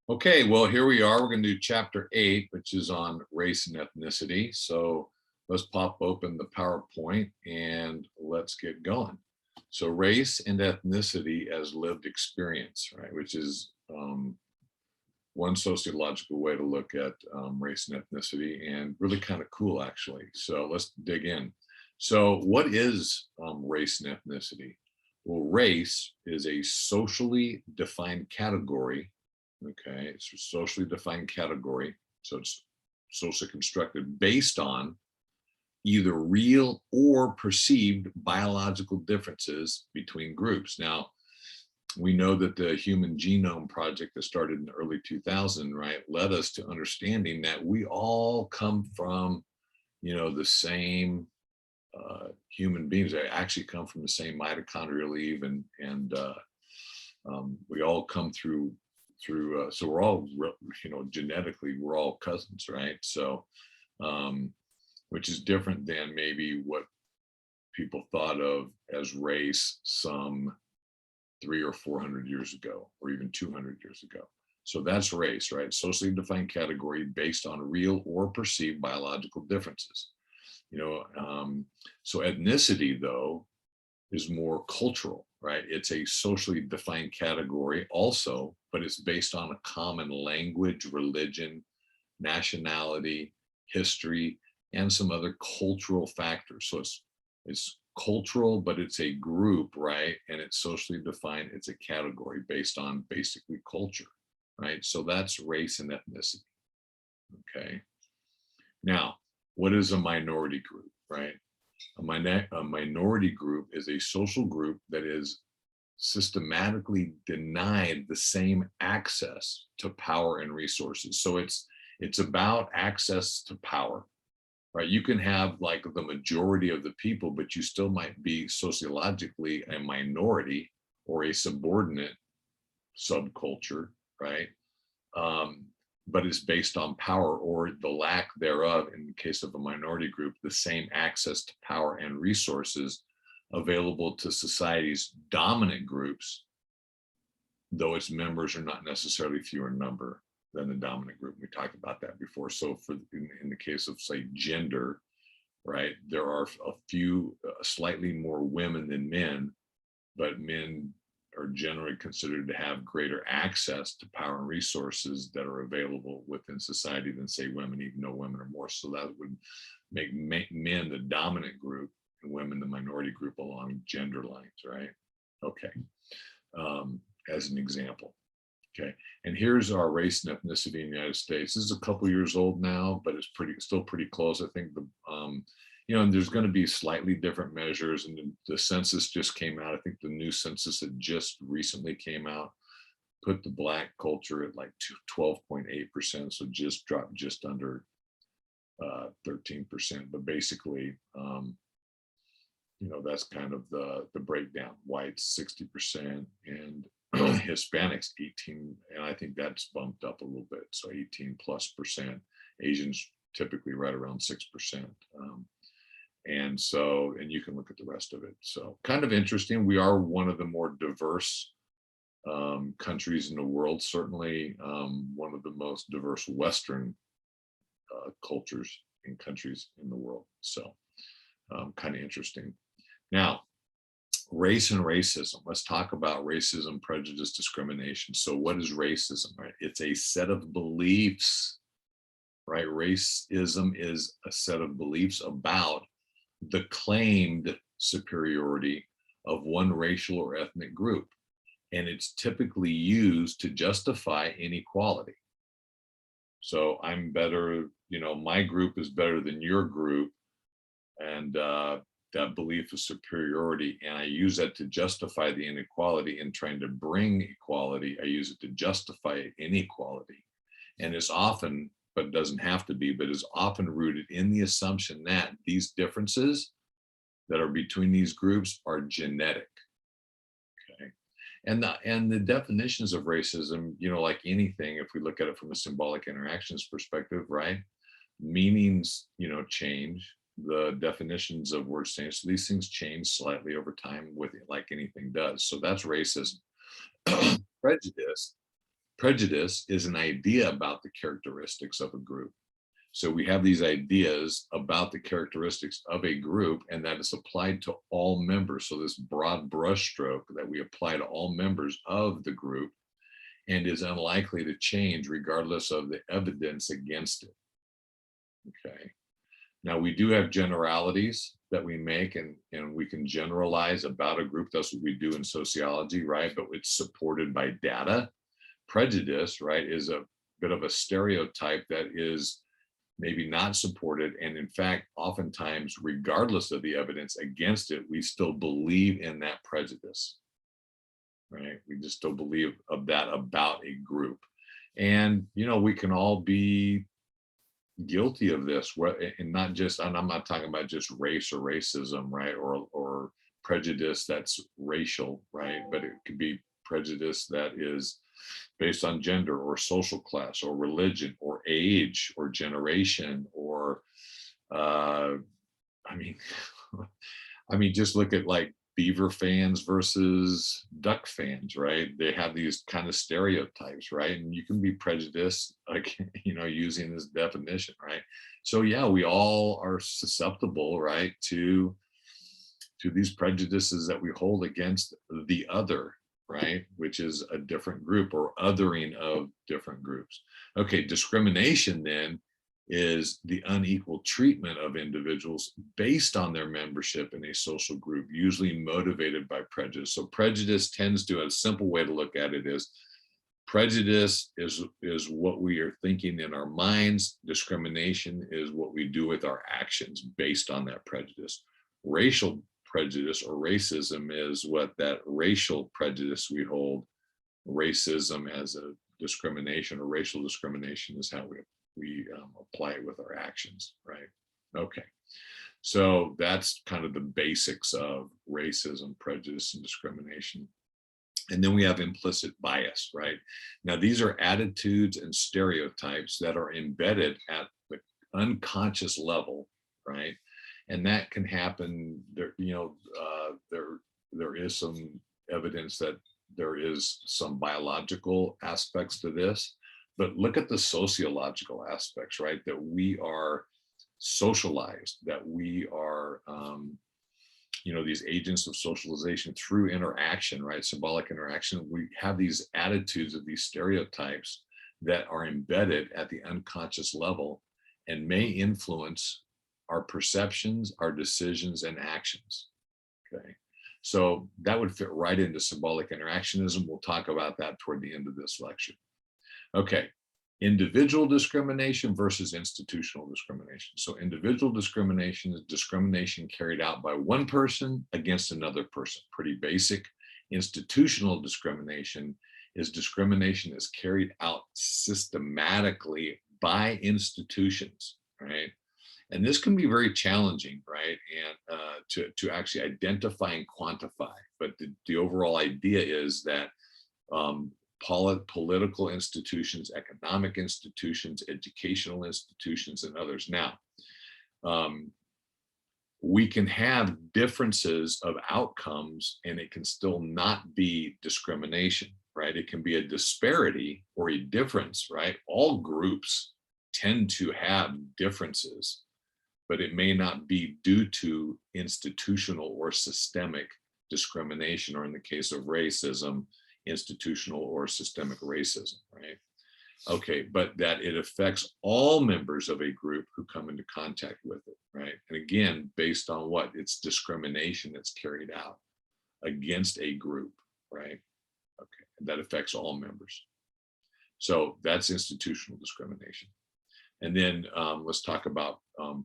Okay, well, here we are. We're going to do chapter 8, which is on race and ethnicity. So let's pop open the PowerPoint and let's get going. So race and ethnicity as lived experience, right, which is one sociological way to look at race and ethnicity, and really kind of cool, actually. So let's dig in. So what is race and ethnicity? Well, race is a socially defined category. Okay, it's a socially defined category. So it's socially constructed based on either real or perceived biological differences between groups. Now, we know that the Human Genome Project that started in the early 2000s, right, led us to understanding that we all come from, the same human beings. They actually come from the same mitochondrial Eve, and we all come through. So we're all, genetically, we're all cousins, right? So, which is different than maybe what people thought of as race some 300 or 400 years ago, or even 200 years ago. So that's race, right? Socially defined category based on real or perceived biological differences. So ethnicity, though, is more cultural, right? It's a socially defined category also, but it's based on a common language, religion, nationality, history, and some other cultural factors. So it's cultural, but it's a group, right? And it's socially defined. It's a category based on basically culture, right? So that's race and ethnicity. Okay. Now, what is a minority group, right? A minority group is a social group that is systematically denied the same access to power and resources. So it's about access to power, right? You can have like the majority of the people, but you still might be sociologically a minority or a subordinate subculture, right? But it's based on power or the lack thereof, in the case of a minority group, the same access to power and resources available to society's dominant groups, though its members are not necessarily fewer in number than the dominant group. We talked about that before. So in the case of, say, gender, right, there are a few slightly more women than men, but men are generally considered to have greater access to power and resources that are available within society than, say, women, even though women are more. So that would make men the dominant group and women the minority group along gender lines, right? Okay, as an example. Okay, and here's our race and ethnicity in the United States. This is a couple years old now, but it's still pretty close. I think and there's going to be slightly different measures, and the census just came out. I think the new census that just recently came out put the Black culture at like 12.8%, so just dropped just under 13%. But basically, that's kind of the breakdown. Whites 60% and Hispanics 18, and I think that's bumped up a little bit, so 18+%. Asians typically right around 6%. And you can look at the rest of it. So kind of interesting. We are one of the more diverse countries in the world, certainly one of the most diverse Western cultures and countries in the world. So kind of interesting. Now, race and racism. Let's talk about racism, prejudice, discrimination. So what is racism, right? It's a set of beliefs, right? Racism is a set of beliefs about the claimed superiority of one racial or ethnic group. And it's typically used to justify inequality. So I'm better, my group is better than your group. And that belief of superiority. And I use that to justify the inequality and trying to bring equality. I use it to justify inequality. And it's often, but doesn't have to be, but is often rooted in the assumption that these differences that are between these groups are genetic. Okay. And the definitions of racism, like anything, if we look at it from a symbolic interactions perspective, right? Meanings, change. The definitions of words change. So these things change slightly over time with it, like anything does. So that's racism. Prejudice Prejudice is an idea about the characteristics of a group. So we have these ideas about the characteristics of a group, and that is applied to all members. So this broad brushstroke that we apply to all members of the group and is unlikely to change regardless of the evidence against it. Okay. Now we do have generalities that we make, and we can generalize about a group. That's what we do in sociology, right? But it's supported by data. Prejudice, right, is a bit of a stereotype that is maybe not supported. And in fact, oftentimes, regardless of the evidence against it, we still believe in that prejudice, right? We just still believe of that about a group. And, we can all be guilty of this, and not just, and I'm not talking about just race or racism, right? Or prejudice that's racial, right? But it could be prejudice that is based on gender or social class or religion or age or generation or I mean just look at like Beaver fans versus Duck fans, right? They have these kind of stereotypes, right? And you can be prejudiced, like, using this definition, right? So yeah, we all are susceptible, right, to these prejudices that we hold against the other, right? Which is a different group or othering of different groups. Okay, discrimination then is the unequal treatment of individuals based on their membership in a social group, usually motivated by prejudice. So prejudice tends to, a simple way to look at it is, prejudice is what we are thinking in our minds. Discrimination is what we do with our actions based on that prejudice. Racial prejudice or racism is what that racial prejudice we hold. Racism as a discrimination or racial discrimination is how we apply it with our actions, right? Okay, so that's kind of the basics of racism, prejudice, and discrimination. And then we have implicit bias, right? Now, these are attitudes and stereotypes that are embedded at the unconscious level, right? And that can happen there. There is some evidence that there is some biological aspects to this, but look at the sociological aspects, right? That we are socialized, that we are these agents of socialization through interaction, right? Symbolic interaction. We have these attitudes of these stereotypes that are embedded at the unconscious level and may influence our perceptions, our decisions, and actions. Okay, so that would fit right into symbolic interactionism. We'll talk about that toward the end of this lecture. Okay, individual discrimination versus institutional discrimination. So individual discrimination is discrimination carried out by one person against another person. Pretty basic. Institutional discrimination is discrimination that's carried out systematically by institutions, right? And this can be very challenging, right? And to actually identify and quantify. But the overall idea is that political institutions, economic institutions, educational institutions, and others. Now, we can have differences of outcomes and it can still not be discrimination, right? It can be a disparity or a difference, right? All groups tend to have differences, but it may not be due to institutional or systemic discrimination, or in the case of racism, institutional or systemic racism, right? Okay, but that it affects all members of a group who come into contact with it, right? And again, based on what? It's discrimination that's carried out against a group, right? Okay, that affects all members. So that's institutional discrimination. And then let's talk about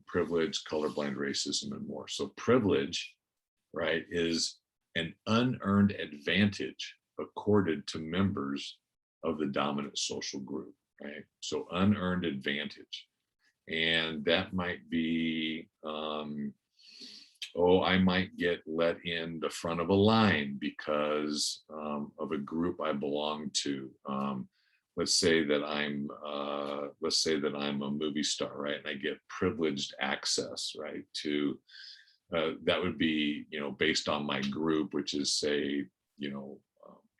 privilege, colorblind racism, and more. So privilege, right, is an unearned advantage accorded to members of the dominant social group, right? So unearned advantage. And that might be, I might get let in the front of a line because of a group I belong to. Let's say that I'm a movie star, right? And I get privileged access, right? To that would be, based on my group, which is say,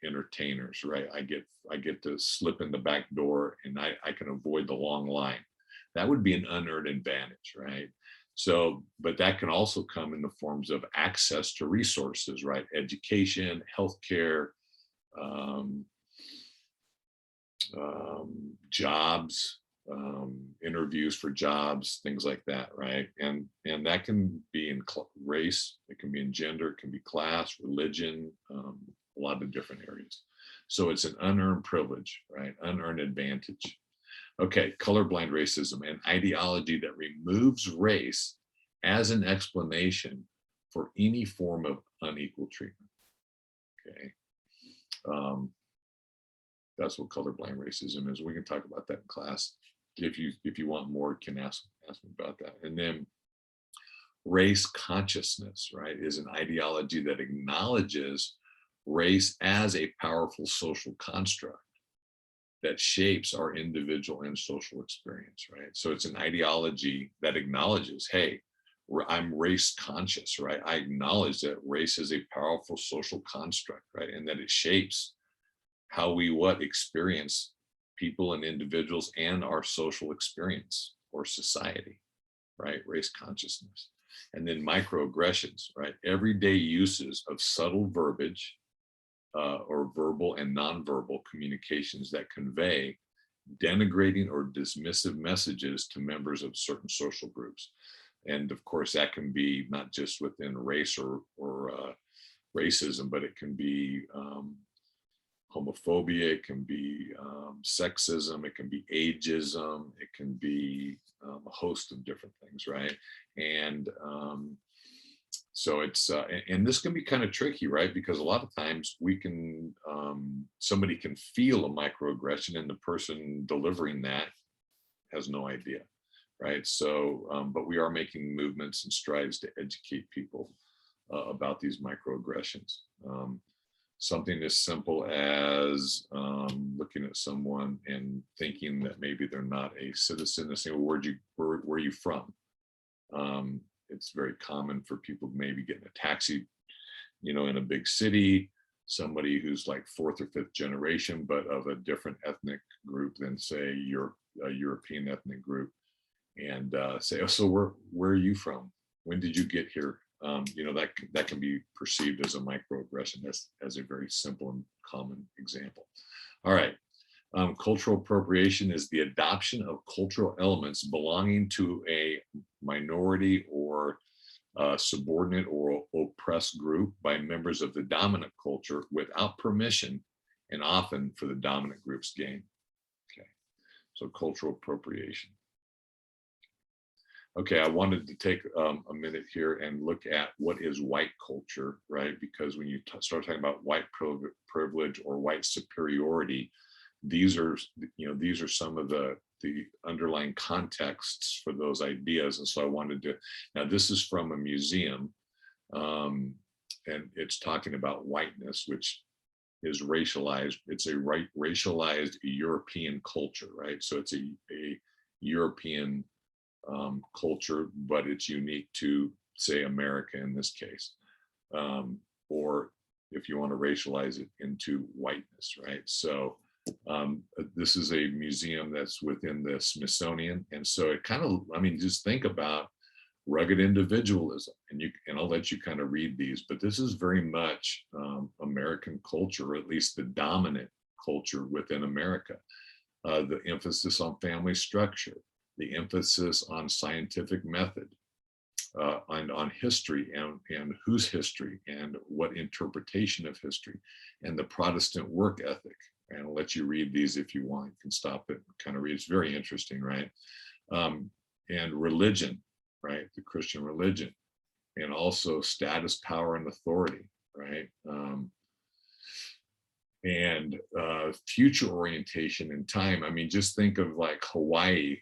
entertainers, right? I get to slip in the back door and I can avoid the long line. That would be an unearned advantage, right? So, but that can also come in the forms of access to resources, right? Education, healthcare, um, jobs, interviews for jobs, things like that, right? And that can be in race, it can be in gender, it can be class, religion, a lot of different areas. So it's an unearned privilege, right? Unearned advantage. Okay, colorblind racism, an ideology that removes race as an explanation for any form of unequal treatment. Okay. That's what colorblind racism is. We can talk about that in class. If you want more, you can ask me about that. And then race consciousness, right, is an ideology that acknowledges race as a powerful social construct that shapes our individual and social experience, right? So it's an ideology that acknowledges, hey, I'm race conscious, right? I acknowledge that race is a powerful social construct, right? And that it shapes how we experience people and individuals and our social experience or society, right? Race consciousness. And then microaggressions, right? Everyday uses of subtle verbiage or verbal and nonverbal communications that convey denigrating or dismissive messages to members of certain social groups. And of course, that can be not just within race or racism, but it can be homophobia, it can be sexism, it can be ageism, it can be a host of different things, right? And so it's, and this can be kind of tricky, right? Because a lot of times we can, somebody can feel a microaggression and the person delivering that has no idea, right? So, but we are making movements and strides to educate people about these microaggressions. Something as simple as looking at someone and thinking that maybe they're not a citizen and saying, well, where are you from? It's very common for people maybe getting a taxi, you know, in a big city, somebody who's like fourth or fifth generation, but of a different ethnic group than say a European ethnic group, and say, oh, so where are you from? When did you get here? You know, that can be perceived as a microaggression, as a very simple and common example. All right. Cultural appropriation is the adoption of cultural elements belonging to a minority or subordinate or oppressed group by members of the dominant culture without permission and often for the dominant group's gain. Okay, so cultural appropriation. Okay, I wanted to take a minute here and look at what is white culture, right? Because when you start talking about white privilege or white superiority, these are some of the underlying contexts for those ideas. And so I wanted to, now this is from a museum, and it's talking about whiteness, which is racialized. It's a racialized European culture, right? So it's a European culture, but it's unique to, say, America in this case, or if you want to racialize it into whiteness, right? So this is a museum that's within the Smithsonian, and so it kind of, I mean, just think about rugged individualism, and I'll let you kind of read these, but this is very much American culture, or at least the dominant culture within America. The emphasis on family structure, the emphasis on scientific method, and on history and whose history and what interpretation of history, and the Protestant work ethic. And I'll let you read these if you want. You can stop it and kind of read. It's very interesting, right? And religion, right? The Christian religion, and also status, power, and authority, right? And future orientation in time. I mean, just think of like Hawaii.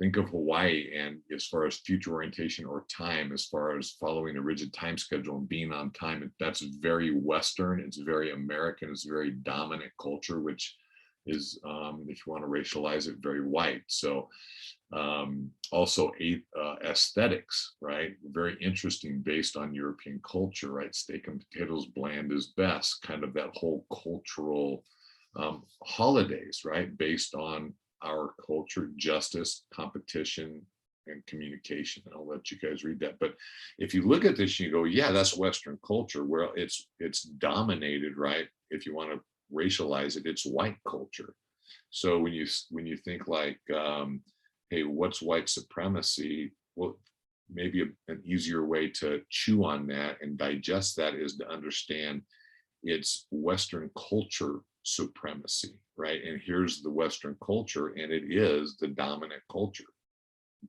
Think of Hawaii, and as far as future orientation or time, as far as following a rigid time schedule and being on time, that's very Western, it's very American, it's very dominant culture, which is, if you want to racialize it, very white. So also aesthetics, right? Very interesting based on European culture, right? Steak and potatoes, bland is best, kind of that whole cultural holidays, right? Based on our culture, justice, competition, and communication. And I'll let you guys read that. But if you look at this, you go, yeah, that's Western culture. Well, it's dominated, right? If you want to racialize it, it's white culture. So when you think like, hey, what's white supremacy? Well, maybe an easier way to chew on that and digest that is to understand it's Western culture supremacy, right? And here's the Western culture, and it is the dominant culture.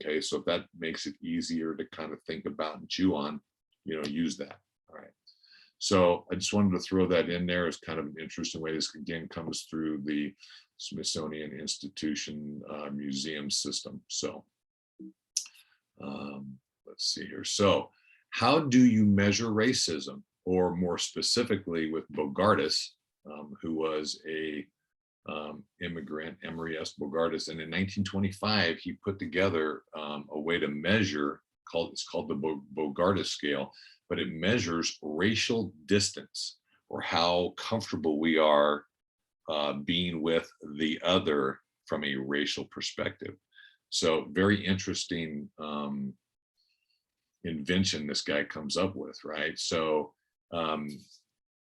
Okay, so if that makes it easier to kind of think about and chew on, use that. All right. So I just wanted to throw that in there as kind of an interesting way. This again comes through the Smithsonian Institution museum system. So let's see here. So how do you measure racism? Or more specifically with Bogardus, who was a immigrant, Emery S. Bogardus. And in 1925, he put together a way to measure, it's called the Bogardus scale, but it measures racial distance, or how comfortable we are being with the other from a racial perspective. So very interesting invention this guy comes up with, right? So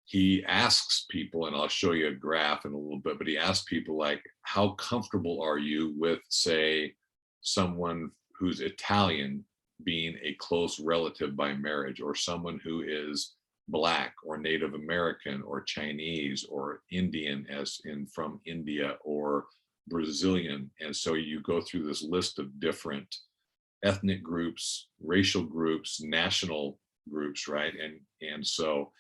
he asks people, and I'll show you a graph in a little bit, but he asks people like, how comfortable are you with, say, someone who's Italian being a close relative by marriage, or someone who is Black or Native American or Chinese or Indian, as in from India, or Brazilian. And so you go through this list of different ethnic groups, racial groups, national groups, right? And so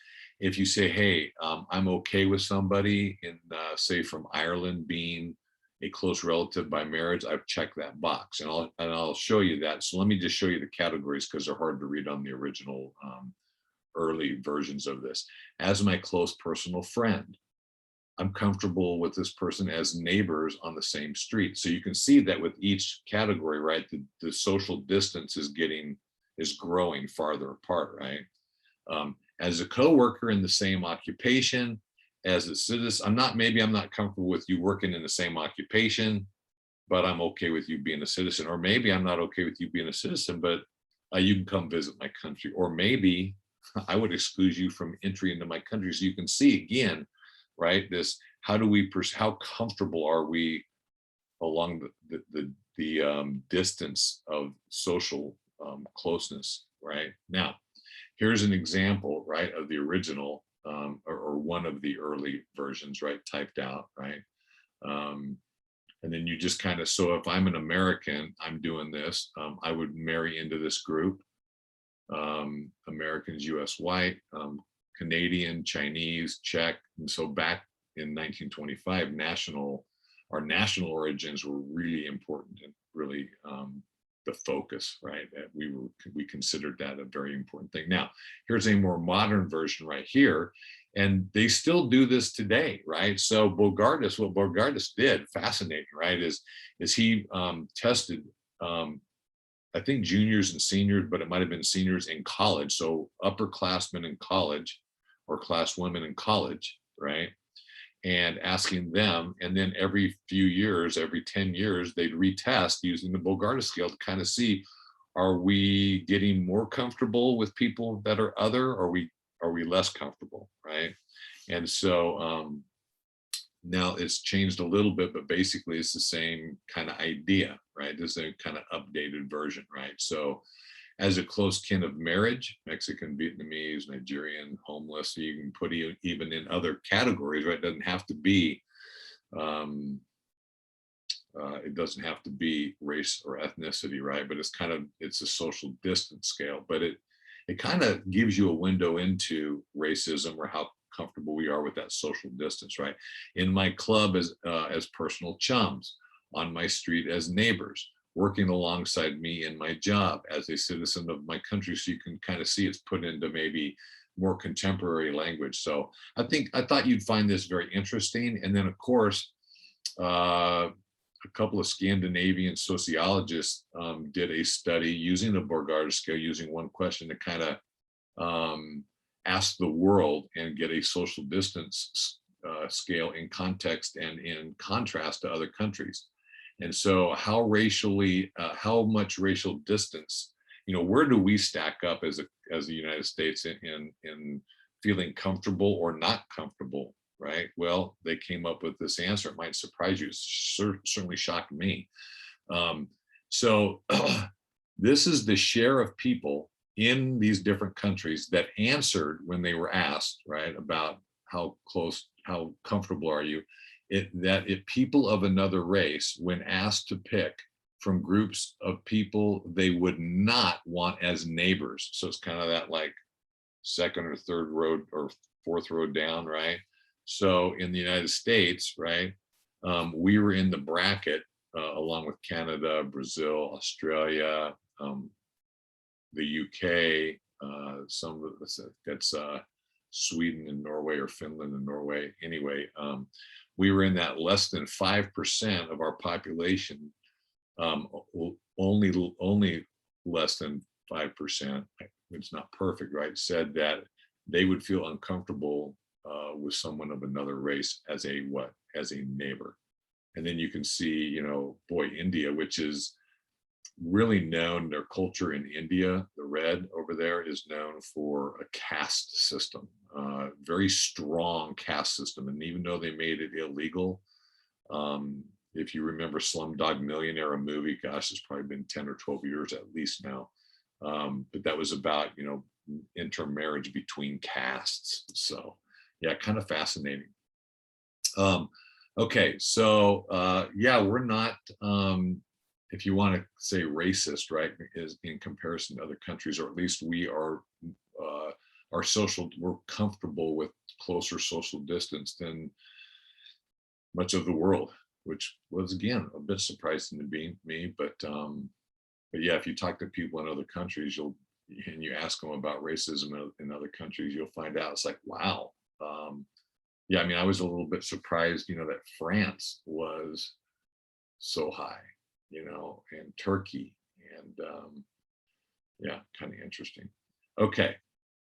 if you say, hey, I'm okay with somebody in, say, from Ireland being a close relative by marriage, I've checked that box, and I'll show you that. So let me just show you the categories, because they're hard to read on the original early versions of this. As my close personal friend, I'm comfortable with this person as neighbors on the same street. So you can see that with each category, right, the social distance is growing farther apart, right? As a coworker in the same occupation, as a citizen, maybe I'm not comfortable with you working in the same occupation, but I'm okay with you being a citizen. Or maybe I'm not okay with you being a citizen, but you can come visit my country. Or maybe I would exclude you from entry into my country. So you can see again, right, this, how comfortable are we along the distance of social closeness, right? Now, here's an example, right, of the original or one of the early versions, right, typed out, right? And then you just kind of, so if I'm an American, I'm doing this, I would marry into this group. Americans, US white, Canadian, Chinese, Czech. And so back in 1925, our national origins were really important and really the focus, right? That we considered that a very important thing. Now, here's a more modern version right here, and they still do this today, right? So what Bogardus did, fascinating, right, is he tested, I think, juniors and seniors, but it might have been seniors in college. So upperclassmen in college, or class women in college, right? And asking them, and then every few years, every 10 years, they'd retest using the Bogardus scale to kind of see, are we getting more comfortable with people that are other, or are we less comfortable, right? And so now it's changed a little bit, but basically it's the same kind of idea, right? This is a kind of updated version, right? So as a close kin of marriage, Mexican, Vietnamese, Nigerian, homeless, so you can put even in other categories, right? It doesn't have to be race or ethnicity, right? But it's a social distance scale, but it kind of gives you a window into racism, or how comfortable we are with that social distance, right? In my club as personal chums, on my street as neighbors, working alongside me in my job as a citizen of my country. So you can kind of see it's put into maybe more contemporary language. So I thought you'd find this very interesting. And then of course, A couple of Scandinavian sociologists did a study using the Borgata scale, using one question to kind of ask the world and get a social distance scale in context and in contrast to other countries. And so how much racial distance, where do we stack up as the United States in feeling comfortable or not comfortable, right? Well, they came up with this answer. It might surprise you. It certainly shocked me. So this is the share of people in these different countries that answered when they were asked, right, about how comfortable are you? People of another race, when asked to pick from groups of people they would not want as neighbors. So it's kind of that like second or third row or fourth row down, right? So in the United States, right, we were in the bracket along with Canada, Brazil, Australia, the UK, some of that's Sweden and Norway, or Finland and Norway. Anyway, we were in that less than 5% of our population, only less than 5%. It's not perfect, right? Said that they would feel uncomfortable with someone of another race as a neighbor. And then you can see, boy, India, which is really known, their culture in India, the red over there, is known for a caste system, very strong caste system. And even though they made it illegal, if you remember Slumdog Millionaire, a movie, gosh, it's probably been 10 or 12 years at least now. But that was about, intermarriage between castes. So yeah, kind of fascinating. Okay, so yeah, we're not, if you want to say racist, right, is in comparison to other countries, or at least we are, we're comfortable with closer social distance than much of the world, which was, again, a bit surprising to me. But yeah, if you talk to people in other countries, and you ask them about racism in other countries, you'll find out it's like, wow. Yeah, I mean, I was a little bit surprised, that France was so high, and Turkey, and yeah, kind of interesting. Okay,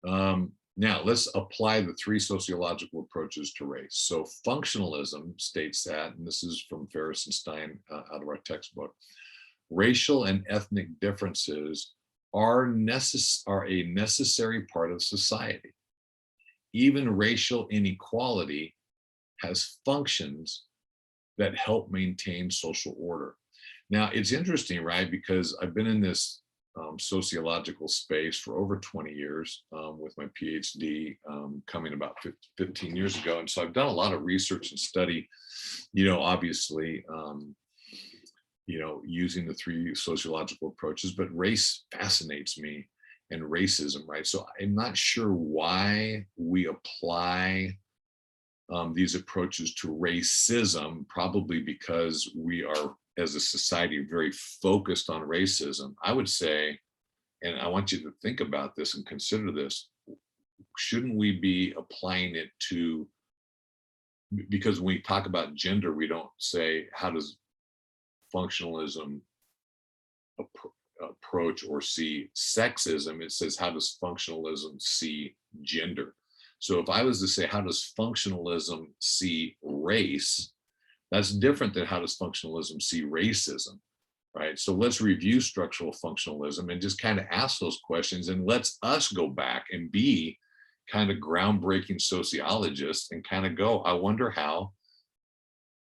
now let's apply the 3 sociological approaches to race. So functionalism states that, and this is from Ferris and Stein out of our textbook, racial and ethnic differences are a necessary part of society. Even racial inequality has functions that help maintain social order. Now, it's interesting, right? Because I've been in this sociological space for over 20 years with my PhD coming about 15 years ago. And so I've done a lot of research and study, obviously, using the 3 sociological approaches, but race fascinates me, and racism, right? So I'm not sure why we apply these approaches to racism, probably because we are, as a society, very focused on racism. I would say, and I want you to think about this and consider this, shouldn't we be applying it to, because when we talk about gender, we don't say, how does functionalism approach or see sexism? It says, how does functionalism see gender? So if I was to say, how does functionalism see race, that's different than how does functionalism see racism, right? So let's review structural functionalism and just kind of ask those questions, and let's us go back and be kind of groundbreaking sociologists and kind of go, I wonder how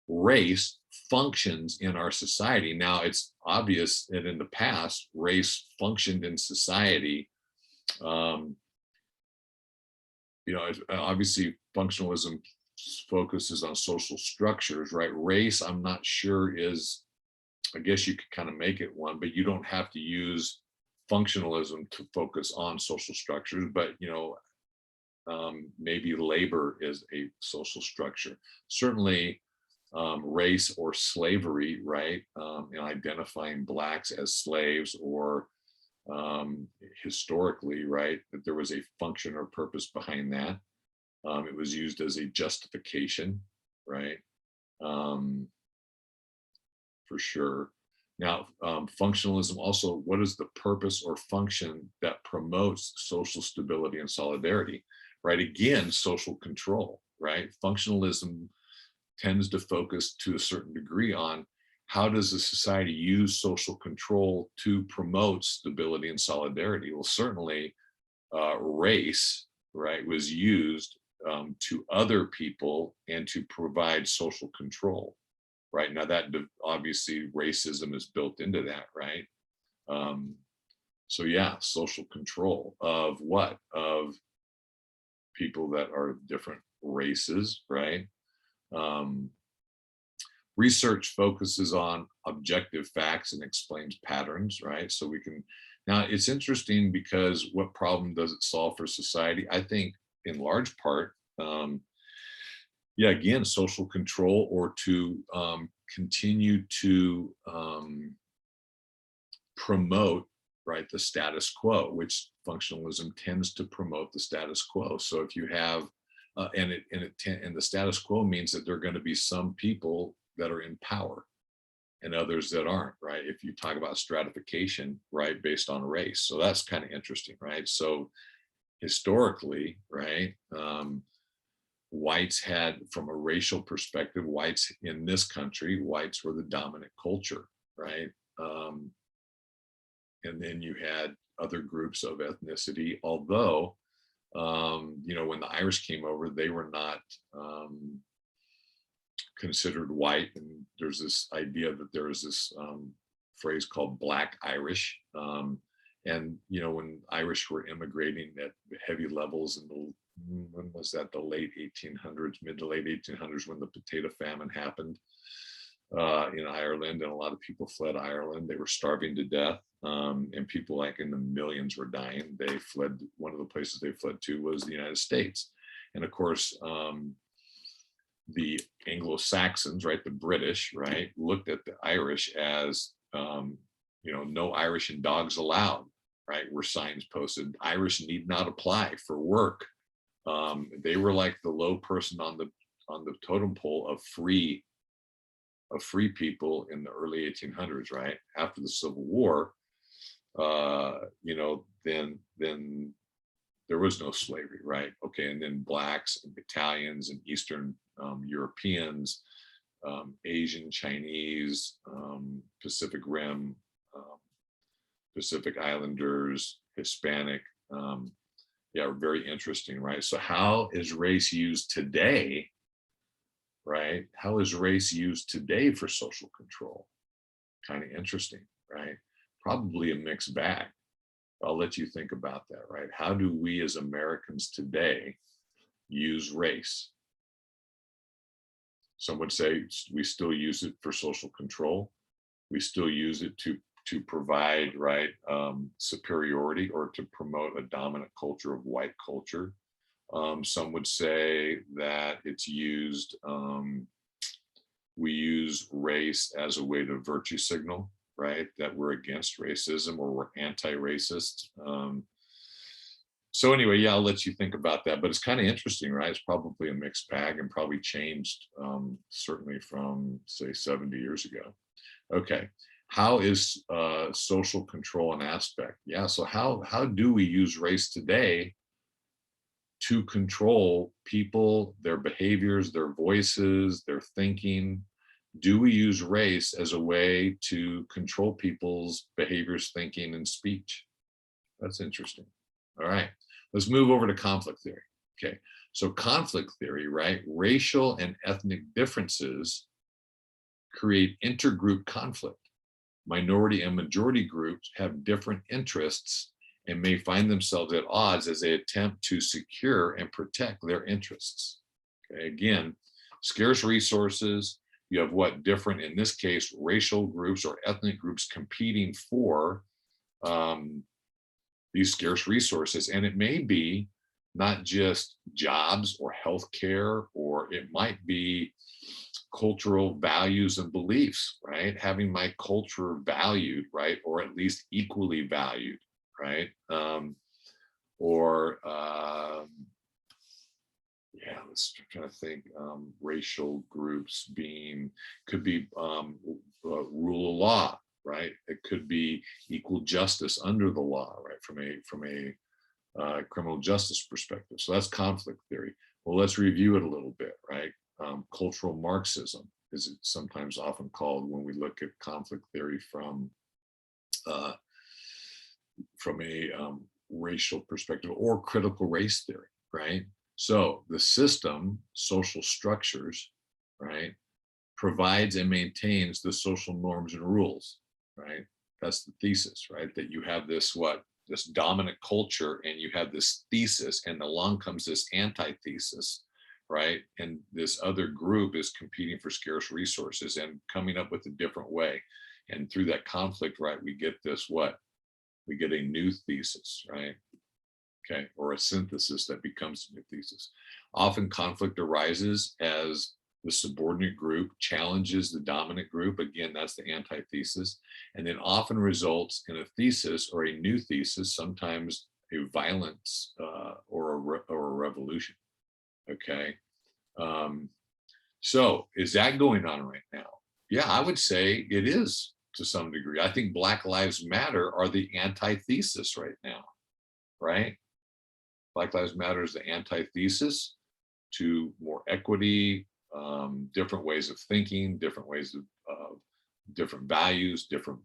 race functions in our society. Now, it's obvious that in the past, race functioned in society. Obviously, functionalism focuses on social structures, right? Race, I'm not sure is, I guess you could kind of make it one, but you don't have to use functionalism to focus on social structures, but, maybe labor is a social structure. Certainly, race or slavery, right? Identifying Blacks as slaves, or historically, right, that there was a function or purpose behind that. It was used as a justification, right? for sure. Now, functionalism also, what is the purpose or function that promotes social stability and solidarity, right? Again, social control, right? Functionalism tends to focus to a certain degree on how does a society use social control to promote stability and solidarity? Well, certainly race, right, was used to other people and to provide social control, right? Now that obviously racism is built into that, right? Um, so yeah, social control of what? Of people that are of different races, right? Um, Research focuses on objective facts and explains patterns, right? So we can, now it's interesting because what problem does it solve for society? I think in large part, yeah, again, social control, or to continue to promote, right, the status quo, which functionalism tends to promote the status quo. So if you have, and the status quo means that there are going to be some people that are in power and others that aren't, right? If you talk about stratification, right, based on race. So that's kind of interesting, right? So historically, right, whites had, from a racial perspective, whites in this country, whites were the dominant culture, right? And then you had other groups of ethnicity, although, you know, when the Irish came over, they were not considered white. And there's this idea that there is this phrase called Black Irish. And, you know, when Irish were immigrating at heavy levels in the, when was that, the late 1800s, mid to late 1800s, when the potato famine happened in Ireland, and a lot of people fled Ireland. They were starving to death, and people like in the millions were dying. They fled, one of the places they fled to was the United States. And of course, the Anglo-Saxons, right, the British, right, looked at the Irish as, you know, no Irish and dogs allowed, right, were signs posted. Irish need not apply for work. They were like the low person on the totem pole of free people in the early 1800s, right? After the Civil War, you know, then there was no slavery, right? Okay, and then blacks and Italians and Eastern Europeans, Asian, Chinese, Pacific Rim, Pacific Islanders, Hispanic. Yeah, very interesting, right? So how is race used today, right? How is race used today for social control? Kind of interesting, right? Probably a mixed bag. I'll let you think about that, right? How do we as Americans today use race? Some would say we still use it for social control. We still use it to provide, right, superiority, or to promote a dominant culture of white culture. Some would say that it's used, we use race as a way to virtue signal, right? That we're against racism or we're anti-racist. So anyway, yeah, I'll let you think about that, but it's kind of interesting, right? It's probably a mixed bag and probably changed certainly from, say, 70 years ago. Okay, how is social control an aspect? Yeah, so how do we use race today to control people, their behaviors, their voices, their thinking? Do we use race as a way to control people's behaviors, thinking, and speech? That's interesting. All right, let's move over to conflict theory. Okay, so conflict theory, right? Racial and ethnic differences create intergroup conflict. Minority and majority groups have different interests and may find themselves at odds as they attempt to secure and protect their interests. Okay, again, scarce resources, you have what different, in this case, racial groups or ethnic groups competing for these scarce resources. And it may be not just jobs or healthcare, or it might be cultural values and beliefs, right? Having my culture valued, right? Or at least equally valued, right? Yeah, let's try to think. Racial groups being, could be rule of law, right? It could be equal justice under the law, right? From a criminal justice perspective. So that's conflict theory. Well, let's review it a little bit, right? Cultural Marxism is it sometimes often called when we look at conflict theory from a racial perspective, or critical race theory, right? So the system, social structures, right, provides and maintains the social norms and rules, right? That's the thesis, right? That you have this this dominant culture, and you have this thesis, and along comes this antithesis, right? And this other group is competing for scarce resources and coming up with a different way. And through that conflict, right, we get this we get a new thesis, right? Okay, or a synthesis that becomes a new thesis. Often conflict arises as the subordinate group challenges the dominant group. Again, that's the antithesis, and then often results in a thesis or a new thesis, sometimes a violence or a revolution. Okay, so is that going on right now? Yeah, I would say it is to some degree. I think Black Lives Matter are the antithesis right now, right? Black Lives Matter is the antithesis to more equity, different ways of thinking, different ways of different values, different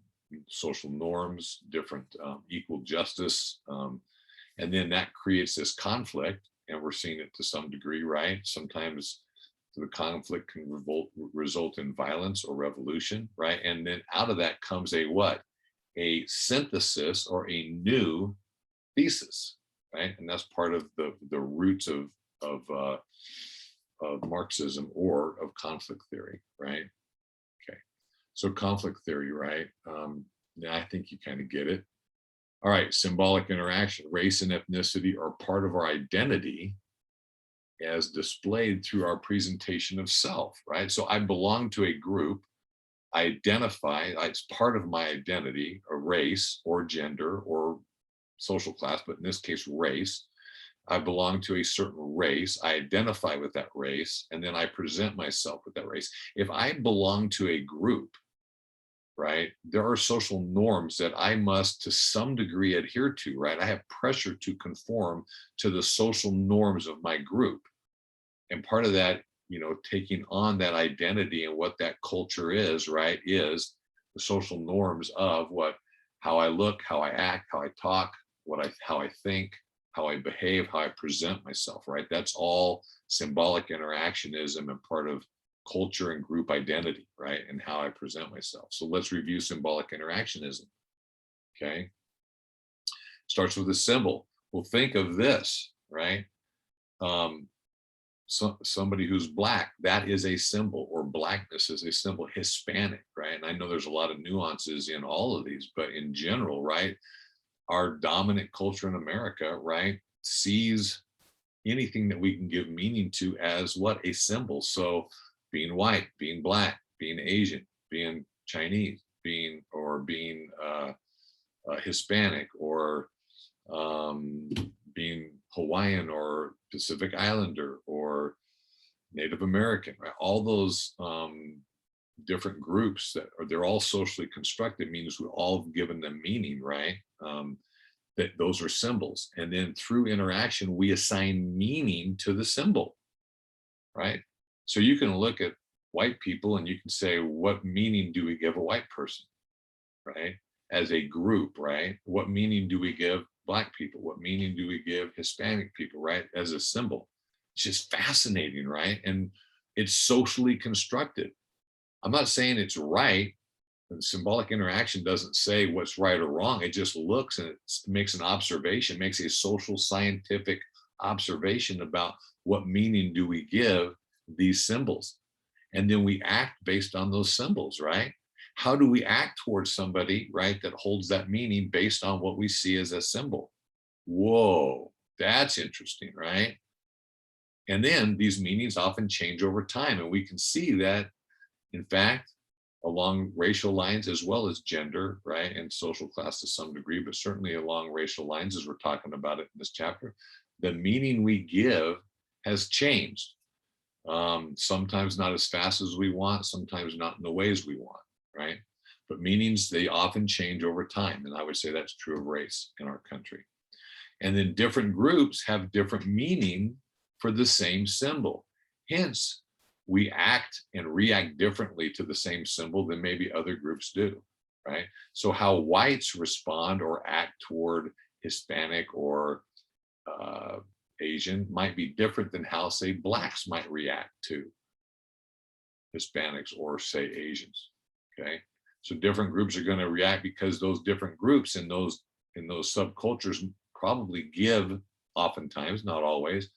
social norms, different equal justice. And then that creates this conflict, and we're seeing it to some degree, right? Sometimes the conflict can result in violence or revolution, right? And then out of that comes a what? A synthesis or a new thesis, right? And that's part of the roots of Marxism or of conflict theory, right? Okay, so conflict theory, right? Now I think you kind of get it. All right, symbolic interaction. Race and ethnicity are part of our identity as displayed through our presentation of self, right? So I belong to a group, I identify, it's part of my identity, a race or gender or social class, but in this case, race. I belong to a certain race, I identify with that race, and then I present myself with that race. If I belong to a group, right, there are social norms that I must to some degree adhere to, right? I have pressure to conform to the social norms of my group. And part of that, taking on that identity and what that culture is, right, is the social norms of how I look, how I act, how I talk, how I think, how I behave, how I present myself, right? That's all symbolic interactionism and part of culture and group identity, right? And how I present myself. So let's review symbolic interactionism, okay? Starts with a symbol. Well, think of this, right? Somebody who's Black, that is a symbol, or Blackness is a symbol. Hispanic, right? And I know there's a lot of nuances in all of these, but in general, right, our dominant culture in America, right, sees anything that we can give meaning to as what? A symbol. So being white, being Black, being Asian, being Chinese, being Hispanic, or being Hawaiian or Pacific Islander or Native American, right? All those different groups they're all socially constructed, means we all have given them meaning, right? That those are symbols. And then through interaction, we assign meaning to the symbol, right? So you can look at white people and you can say, what meaning do we give a white person, right? As a group, right? What meaning do we give Black people? What meaning do we give Hispanic people, right? As a symbol. It's just fascinating, right? And it's socially constructed. I'm not saying it's right. And symbolic interaction doesn't say what's right or wrong. It just looks and it makes an observation, makes a social scientific observation about what meaning do we give these symbols. And then we act based on those symbols, right? How do we act towards somebody, right, that holds that meaning based on what we see as a symbol? Whoa, that's interesting, right? And then these meanings often change over time. And we can see that, in fact, along racial lines as well as gender, right, and social class to some degree, but certainly along racial lines, as we're talking about it in this chapter, the meaning we give has changed. Sometimes not as fast as we want, sometimes not in the ways we want, right? But meanings, they often change over time. And I would say that's true of race in our country. And then different groups have different meaning for the same symbol. Hence, we act and react differently to the same symbol than maybe other groups do, right? So how whites respond or act toward Hispanic or Asian might be different than how, say, blacks might react to Hispanics or, say, Asians, okay? So different groups are going to react because those different groups in those subcultures probably give, oftentimes, not always,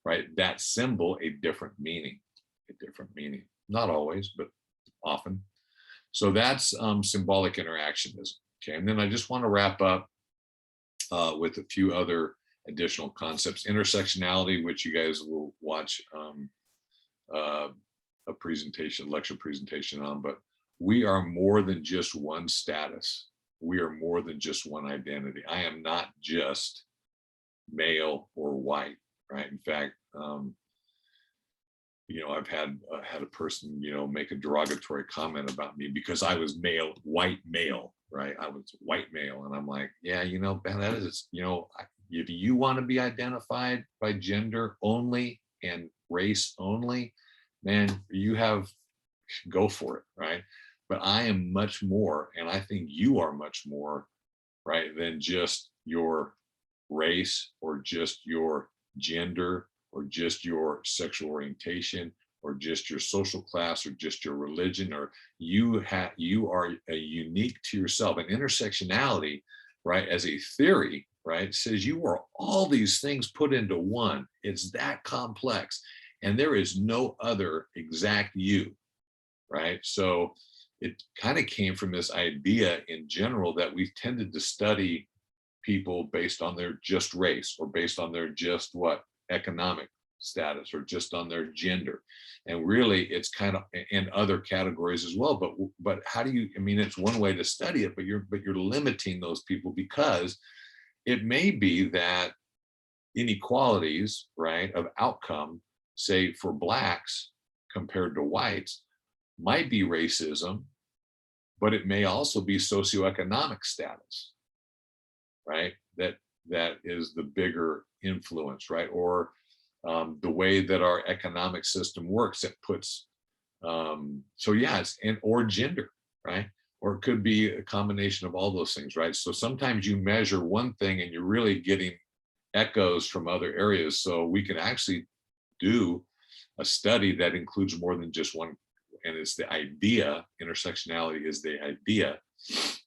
right, that symbol a different meaning, not always, but often. So that's symbolic interactionism, okay? And then I just want to wrap up with a few other additional concepts. Intersectionality, which you guys will watch a lecture presentation on, but we are more than just one status. We are more than just one identity. I am not just male or white, right? In fact, I've had a person, make a derogatory comment about me because I was white male, right? I was white male. And I'm like, yeah, Ben, that is, if you want to be identified by gender only and race only, man, go for it, right? But I am much more, and I think you are much more, right, than just your race or just your gender or just your sexual orientation or just your social class or just your religion, or you are a unique to yourself. And intersectionality, right, as a theory, right, says you are all these things put into one. It's that complex, and there is no other exact you, right? So it kind of came from this idea in general that we've tended to study people based on their just race or based on their just economic status or just on their gender. And really it's kind of in other categories as well. But how do you, it's one way to study it, but you're limiting those people because it may be that inequalities, right, of outcome, say for blacks compared to whites, might be racism, but it may also be socioeconomic status, right? That is the bigger influence, right? Or the way that our economic system works, it puts, or gender, right? Or it could be a combination of all those things, right? So sometimes you measure one thing and you're really getting echoes from other areas. So we can actually do a study that includes more than just one. And it's the idea, intersectionality is the idea,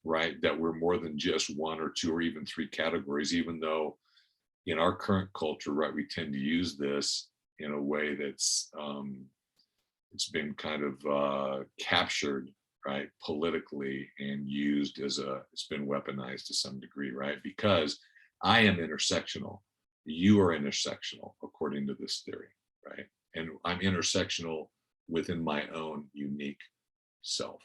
right, that we're more than just one or two or even three categories, even though in our current culture, right, we tend to use this in a way that's, it's been kind of captured, right, politically and used it's been weaponized to some degree, right? Because I am intersectional, you are intersectional, according to this theory, right? And I'm intersectional within my own unique self.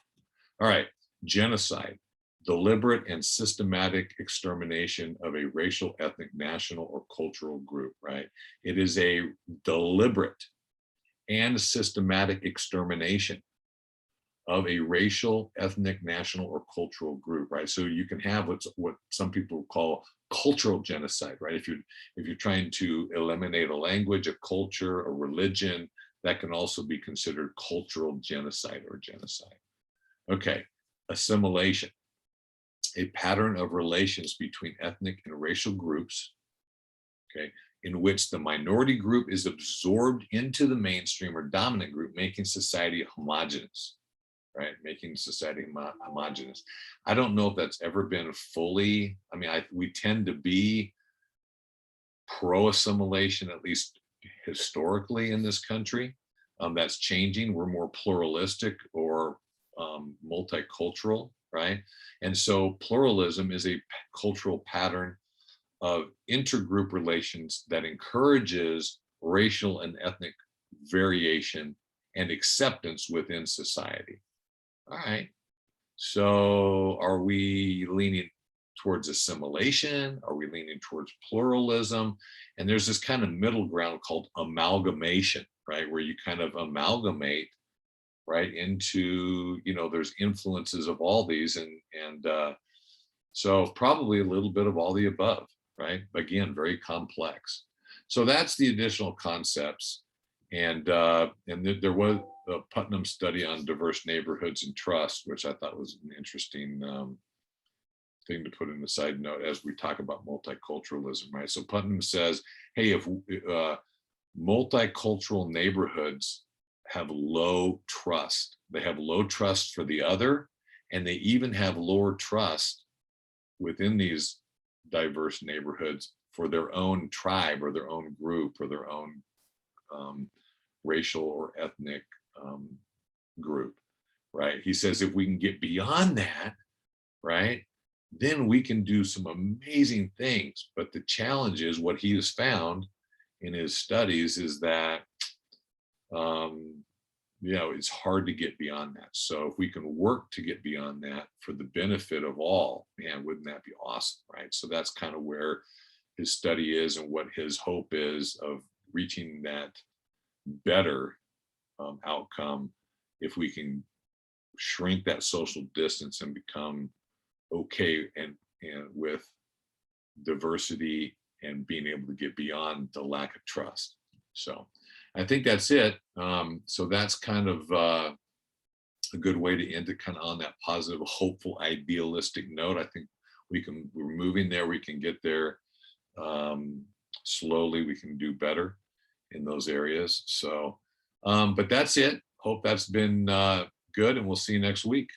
All right, genocide, deliberate and systematic extermination of a racial, ethnic, national, or cultural group, right? It is a deliberate and systematic extermination of a racial, ethnic, national, or cultural group, right? So you can have what some people call cultural genocide, right? If you're trying to eliminate a language, a culture, a religion, that can also be considered cultural genocide or genocide. Okay, assimilation, a pattern of relations between ethnic and racial groups, okay, in which the minority group is absorbed into the mainstream or dominant group, making society homogenous, right? Making society homogenous. I don't know if that's ever been fully, we tend to be pro-assimilation, at least historically in this country. That's changing. We're more pluralistic or multicultural, right? And so pluralism is a cultural pattern of intergroup relations that encourages racial and ethnic variation and acceptance within society. All right. So are we leaning towards assimilation? Are we leaning towards pluralism? And there's this kind of middle ground called amalgamation, right? Where you kind of amalgamate right into, there's influences of all these, and so probably a little bit of all the above, right? Again, very complex. So that's the additional concepts. And there was a Putnam study on diverse neighborhoods and trust, which I thought was an interesting thing to put in the side note as we talk about multiculturalism, right? So Putnam says, hey, if multicultural neighborhoods have low trust, they have low trust for the other, and they even have lower trust within these diverse neighborhoods for their own tribe or their own group or their own racial or ethnic group, right? He says if we can get beyond that, right, then we can do some amazing things. But the challenge is what he has found in his studies is that it's hard to get beyond that. So if we can work to get beyond that for the benefit of all, man, wouldn't that be awesome, right? So that's kind of where his study is and what his hope is of reaching that better outcome if we can shrink that social distance and become okay and with diversity and being able to get beyond the lack of trust. So I think that's it. So that's kind of a good way to end it, kind of on that positive, hopeful, idealistic note. I think we're moving there. We can get there slowly. We can do better in those areas. So, but that's it. Hope that's been good, and we'll see you next week.